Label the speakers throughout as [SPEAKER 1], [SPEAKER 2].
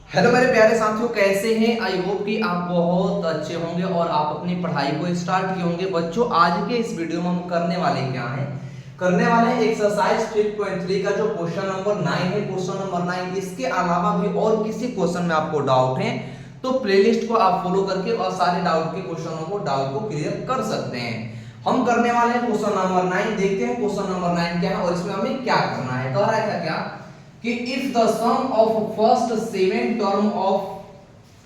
[SPEAKER 1] Hello मेरे प्यारे साथियों, कैसे हैं? आई होप कि आप बहुत अच्छे होंगे और आप अपनी पढ़ाई को स्टार्ट किए होंगे। बच्चों, आज के इस वीडियो में हम करने वाले क्या हैं? करने वाले हैं एक्सरसाइज 5.3 का जो क्वेश्चन नंबर 9 है। क्वेश्चन नंबर 9, इसके अलावा भी और किसी क्वेश्चन में आपको डाउट है तो प्लेलिस्ट को आप फॉलो करके और सारे डाउट के क्वेश्चनों को डाउट को क्लियर कर सकते हैं। हम करने वाले हैं क्वेश्चन नंबर 9। देखते हैं क्वेश्चन नंबर 9 क्या है और इसमें हमें क्या करना है। कह रहा है क्या कि if the sum of first 7 term of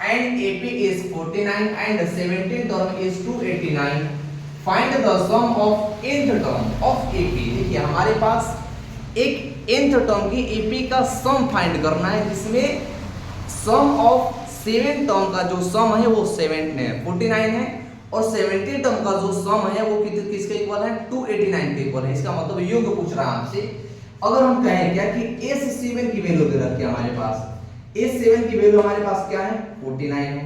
[SPEAKER 1] an AP is 49 and 17 term is 289, find the sum of nth term of AP। देखिए हमारे पास एक nth टर्म की AP का सम फाइंड करना है, जिसमें सम ऑफ 7 टर्म का जो सम है वो 49 है और 17 टर्म का जो सम है वो किसके इक्वल है? 289 के इक्वल है। इसका मतलब योग पूछ रहा है आपसे। अगर हम कहें क्या कि S7 की वैल्यू दे रखी है हमारे पास, S7 की वैल्यू हमारे पास क्या है? 49 है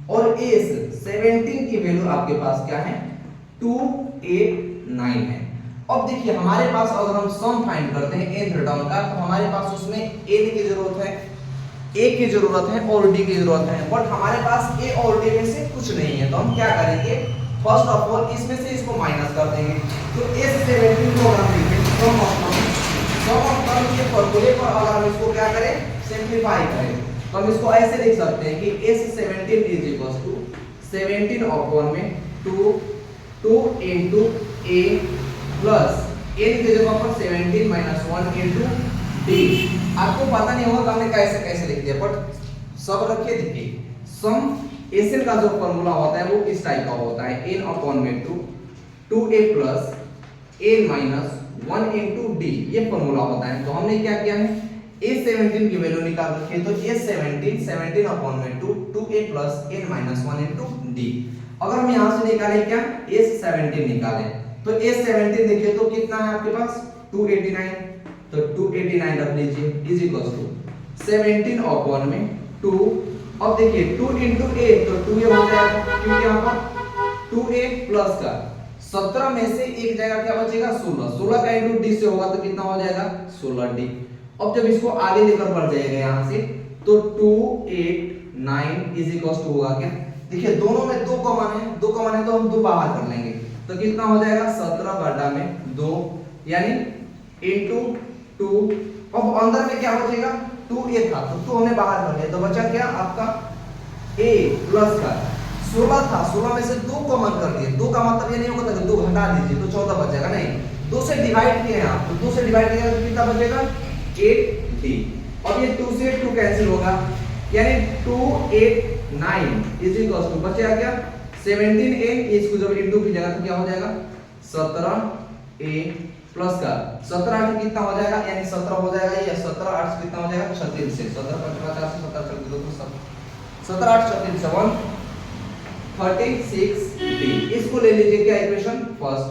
[SPEAKER 1] और S17 की वैल्यू आपके पास क्या है? 289 है। अब देखिए हमारे पास अगर हम सम फाइंड करते हैं nth टर्म का, तो हमारे पास उसमें n की जरूरत है, a की जरूरत है और d की जरूरत है। बट हमारे पास a और d में से कुछ नहीं है, तो हम क्या करेंगे? फर्स्ट ऑफ ऑल इसमें से इसको माइनस कर देंगे। तो S17 को अगर हम देखें सम ऑफ टर्म के फॉर्मूले पर अगर हम इसको क्या करें? सिंपलीफाई करें, तो हम इसको ऐसे लिख सकते हैं कि S17 is equal to 17 upon में 2 into a प्लस n की जगह पर 17 माइनस 1 into d। आपको पता नहीं होगा हमने कैसे कैसे लिख दिया, बट सब रखिए। देखिए सम Sn का जो फॉर्मूला होता है वो इस टाइप का होता है, n अपॉन में 2a plus n minus 1 into d, ये फॉर्मूला होता है। तो हमने क्या किया है? A17 की वैल्यू निकाल रखी है, तो A17 17 अपॉन में 2a plus n minus 1 into d। अगर हम यहां से निकालें क्या? A17 निकालें, तो A17 देखिए तो कितना है आपके पास? 289, तो 289 रख लीजिए इज इक्वल टू 17 अपॉन में 2। अब देखिए 2 into a, तो 2a हो जाएगा, क्योंकि यहां पर 2a प्लस का 17 में से एक जगह क्या बचेगा? 16। 16 का इंटू डी से होगा तो कितना हो जाएगा? 16d। अब जब इसको आगे लेकर बढ़ जाएगा यहां से, तो 289 इज इक्वल टू होगा क्या? देखिए दोनों में 2 कॉमन है, 2 कॉमन है तो हम 2 बाहर कर लेंगे, तो कितना हो जाएगा? 17 बटा में 2 यानी इनटू 2। अब अंदर में क्या बचेगा? 2a था तो 2 हमने बाहर कर लिया, तो बचा क्या आपका? a प्लस का 16 था, 16 में से 2 कॉमन कर दिए। 2 का मतलब ये नहीं होगा कि 2 घटा दीजिए तो 14 बचेगा, नहीं, 2 से डिवाइड किए हैं आप, तो 2 से डिवाइड किया तो कितना बचेगा? 8d। अब ये 2 से 2 कैंसिल होगा, यानी 289 इज इक्वल टू बचेगा क्या? 17n, इसको जब इनटू की जगह तो क्या हो जाएगा? 17a प्लस का 17 8 कितना हो जाएगा? यानी 17 हो जाएगा, ये 17 8 कितना हो जाएगा? 36 से 17 50 से 17 चल दो तो 17 8 36 से 136d। इसको ले लीजिए क्या इक्वेशन फर्स्ट।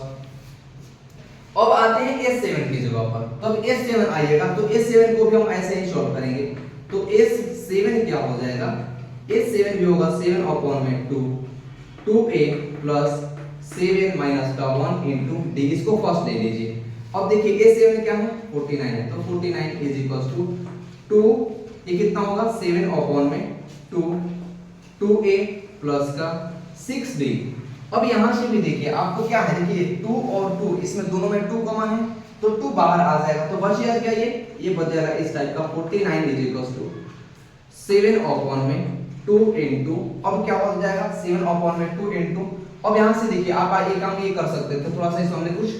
[SPEAKER 1] अब आते हैं S7 की जगह पर, तब S7 आइएगा तो S7 को भी हम ऐसे ही सॉल्व करेंगे। तो S7 क्या हो जाएगा? S7 भी होगा 7 अपॉन में 2a प्लस 7 माइनस का 1 into d। इसको फर्स्ट ले लीजिए। अब देखिए A7 क्या है? 49 है, तो 49 इज इक्वल टू 2, ये कितना होगा? 7 अपॉन में 2a प्लस का 6d। अब यहां से भी देखिए आपको क्या है? देखिए 2 और 2, इसमें दोनों में 2 कॉमन है, तो 2 बाहर आ जाएगा, तो बचेगा क्या? ये बच जाएगा इस टाइप का 49 इज इक्वल टू 7 अपॉन में 2 into, अब क्या हो जाएगा? 7 अपॉन में 2 into। अब यहां से देखिए आप ये काम ये कर सकते थे, थोड़ा सा इसमें हमने कुछ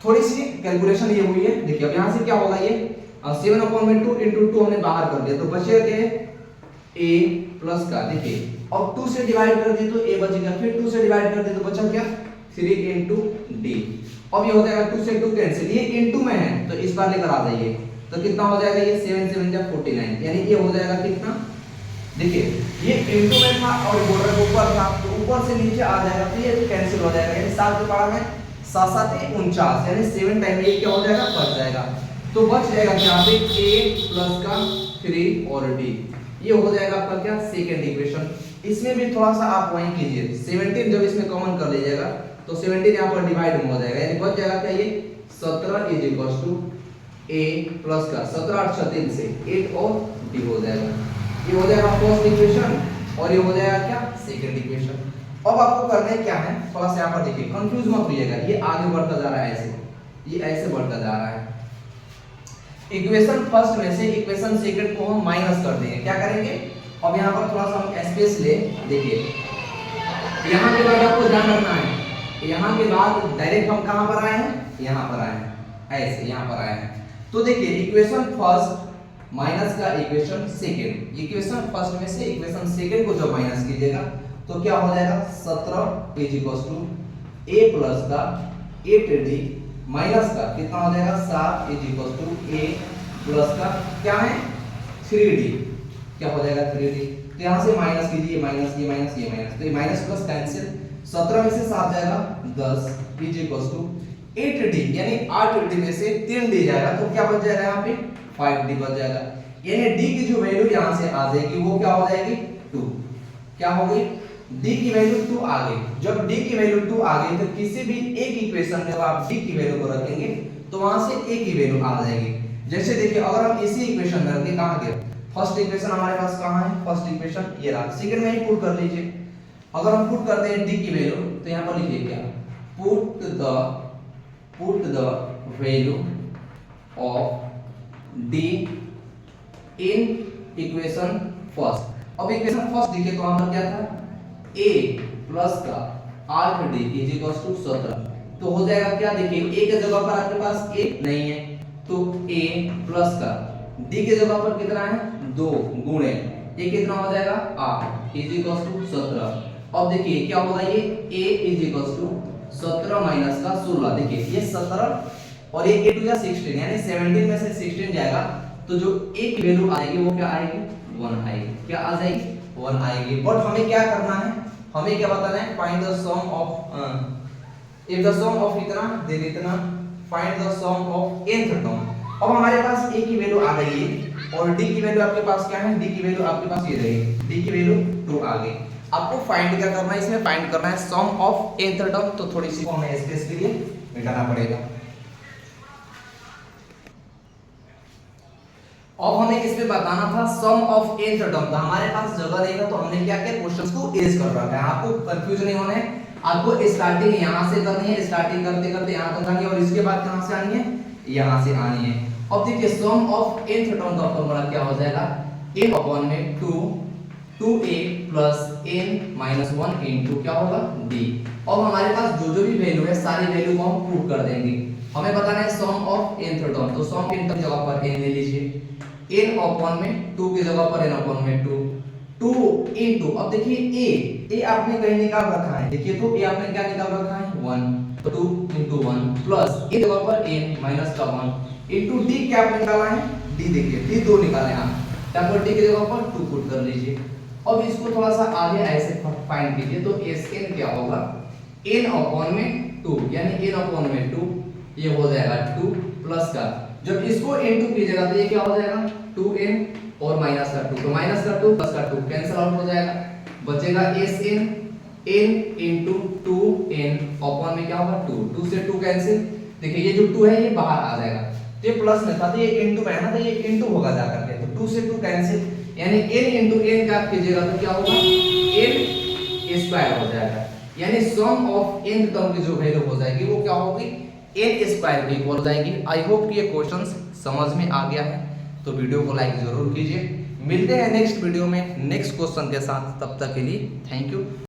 [SPEAKER 1] थोड़ी सी कैलकुलेशन ये हुई है। देखिए अब यहां से क्या होगा? ये 7 अपॉन में 2 into 2 हमने बाहर कर दिया, तो बचेगा क्या? a प्लस का, देखिए अब 2 से डिवाइड कर दिए तो a बच गया, फिर 2 से डिवाइड कर दिए तो बचा क्या? 3 into d। अब ये हो जाएगा 2 से 2 कैंसिल, ये इनटू में है तो इस बार लेकर आ जाइए, तो कितना हो जाएगा? ये 7 7 जा 49, यानी ये हो जाएगा कितना? देखिए ये इनटू में था और बॉर्डर ऊपर था, तो ऊपर से नीचे आ जाएगा तो ये कैंसिल हो जाएगा, यानी 7 के पावर में 7 7 49, यानी 7 टाइम ये क्या हो जाएगा? बच जाएगा। तो बच जाएगा यहाँ पे a प्लस का 3 और d, ये हो जाएगा आपका क्या? Second equation. इसमें भी थोड़ा सा आप वहीं कीजिए, 17 जब इसमें कॉमन कर लीजिएगा तो 17 यहाँ पर डिवाइड हो जाएगा, यानी बच जाएगा क्या? ये 17 is equal to a plus का 17 8 36 से 8 और d हो जाएगा। ये हो जाएगा फर्स्ट इक्वेशन और ये हो जाएगा क्या सेकंड इक्वेशन। अब आपको करना है क्या है, थोड़ा सा यहाँ पर देखिए, कंफ्यूज मत होइएगा, ये आगे बढ़ता जा रहा है ऐसे, ये ऐसे बढ़ता जा रहा है। इक्वेशन फर्स्ट में से इक्वेशन सेकंड को हम माइनस कर देंगे, क्या करेंगे, अब यहाँ पर थोड़ा सा हम स्पेस ले, देखिए यहाँ के बाद आपको ध्यान रखना है, यहाँ के बाद डायरेक्ट हम कहाँ पर आए हैं, यहाँ पर आए हैं, ऐसे यहाँ पर आए हैं। तो देखिए इक्वेशन फर्स्ट माइनस का इक्वेशन सेकंड, इक्वेशन फर्स्ट में से इक्वेशन सेकंड को जब माइनस कीजिएगा तो क्या हो जाएगा, 17 is equal to a plus का 8d माइनस का कितना हो जाएगा, 7 is equal to a plus का क्या है 3d, क्या हो जाएगा 3d। तो यहाँ से माइनस कीजिए, माइनस ये माइनस ये माइनस, तो ये माइनस प्लस कैंसिल, 17 में से 7 जाएगा 10 इज इक्वल टू 8d, यानी 8d में से 3d जाएगा तो क्या बच जाएगा यहाँ पे 5d बच जाएगा, यानी d की जो वैल्यू यहाँ से आ जाएगी वो क्या हो जाएगी 2, क्या हो गई d की वैल्यू 2 आ गई। जब d की वैल्यू 2 आ गई तो किसी भी एक इक्वेशन में आप d की वैल्यू को रखेंगे तो वहां से a की वैल्यू आ जाएगी। जैसे देखिए अगर हम इसी इक्वेशन में रखें, कहां गए, फर्स्ट इक्वेशन हमारे पास कहां है, फर्स्ट इक्वेशन ये रहा, सेकंड में ही पुट कर लीजिए। अगर हम पुट करते हैं d की वैल्यू तो यहां पर लिखिए क्या, put the value of d in equation first. अब इक्वेशन फर्स्ट देखिए तो वहां पर क्या था, a प्लस का 8d इज इक्वल टू 17, तो हो जाएगा क्या, देखिए a के जगह पर आपके पास a नहीं है तो a प्लस का d के जगह पर कितना है 2 गुणे a कितना हो जाएगा 8 इज इक्वल टू 17। अब देखिए क्या होगा, ये a is equal to 17 minus का 16, देखिए ये 17 और ये a टू या 16 यानी 17 में से 16 जाएगा तो जो a की वैल्यू आएगी वो क्या आएगी 1 आएगी, क्या आ जाएगी 1 आएगी। बट हमें क्या करना है, हमें क्या बताना है, find the sum of if the sum of इतना देन इतना, find the sum of nth term. अब हमारे पास a की वैल्यू आ गई है और d की वैल्यू आपके पास क्या है, d की वैल्यू आपके पास ये रहेगी, d की वैल्यू 2 आ गई। आपको फाइंड क्या करना है, इसमें फाइंड करना है सम ऑफ nth टर्म, तो थोड़ी सी हमें स्पेस के लिए मिटाना पड़ेगा। अब हमें इसमें बताना था सम ऑफ nth टर्म, तो हमारे पास जगह नहीं था तो हमने क्या किया, क्वेश्चंस को इरेज कर रखा है। आपको कंफ्यूजन नहीं होना है, आपको स्टार्टिंग यहां से करनी है, स्टार्टिंग करते करते यहां तक आनी है और इसके बाद कहां से आनी है, यहां से आनी है। अब देखिए सम ऑफ nth टर्म का फार्मूला क्या हो जाएगा, a अपॉन में 2a plus n minus 1 into क्या होगा d। अब हमारे पास जो जो भी वैल्यू है सारी वैल्यू को हम पुट कर देंगे। हमें बताना है सम ऑफ nth टर्म, तो सम nth की जगह पर n ले लीजिए, n अपॉन में 2 की जगह पर n अपॉन में 2 इनटू, अब देखिए a आपने कहीं निकाल रखा है, देखिए तो a आपने क्या निकाल रखा है 1, तो 2 इनटू 1 प्लस a जगह पर n माइनस का 1 इनटू d क्या आपने निकाला है, d देखिए d 2 निकाले हैं, यहाँ पर d की जगह पर 2 पुट कर लीजिए। अब इसको थोड़ा सा आगे ऐसे फाइंड कीजिए तो sn क्या होगा, n अपॉन में 2 यानी n अपॉन में 2, ये हो जाएगा 2 प्लस का, जब इसको n2 कीजिएगा तो ये क्या हो जाएगा 2n और माइनस का 2, तो माइनस का 2 प्लस का 2 कैंसिल आउट हो जाएगा, बचेगा sn n into 2n upon में क्या होगा 2, 2 से 2 कैंसिल, देखिए ये जो 2 है ये बाहर आ जाएगा, तो ये प्लस में था तो ये इनटू में है ना, तो ये इनटू होगा जाकर के, तो 2 से 2 कैंसिल, यानी n इनटू n का कीजिएगा तो क्या होगा n स्क्वायर हो जाएगा, यानी सम ऑफ nth टर्म की जो वैल्यू हो जाएगी वो क्या होगी n स्क्वायर के इक्वल हो जाएगी। आई होप कि ये क्वेश्चंस समझ में आ गया है, तो वीडियो को लाइक जरूर कीजिए। मिलते हैं नेक्स्ट वीडियो में नेक्स्ट क्वेश्चन के साथ, तब तक के लिए थैंक यू।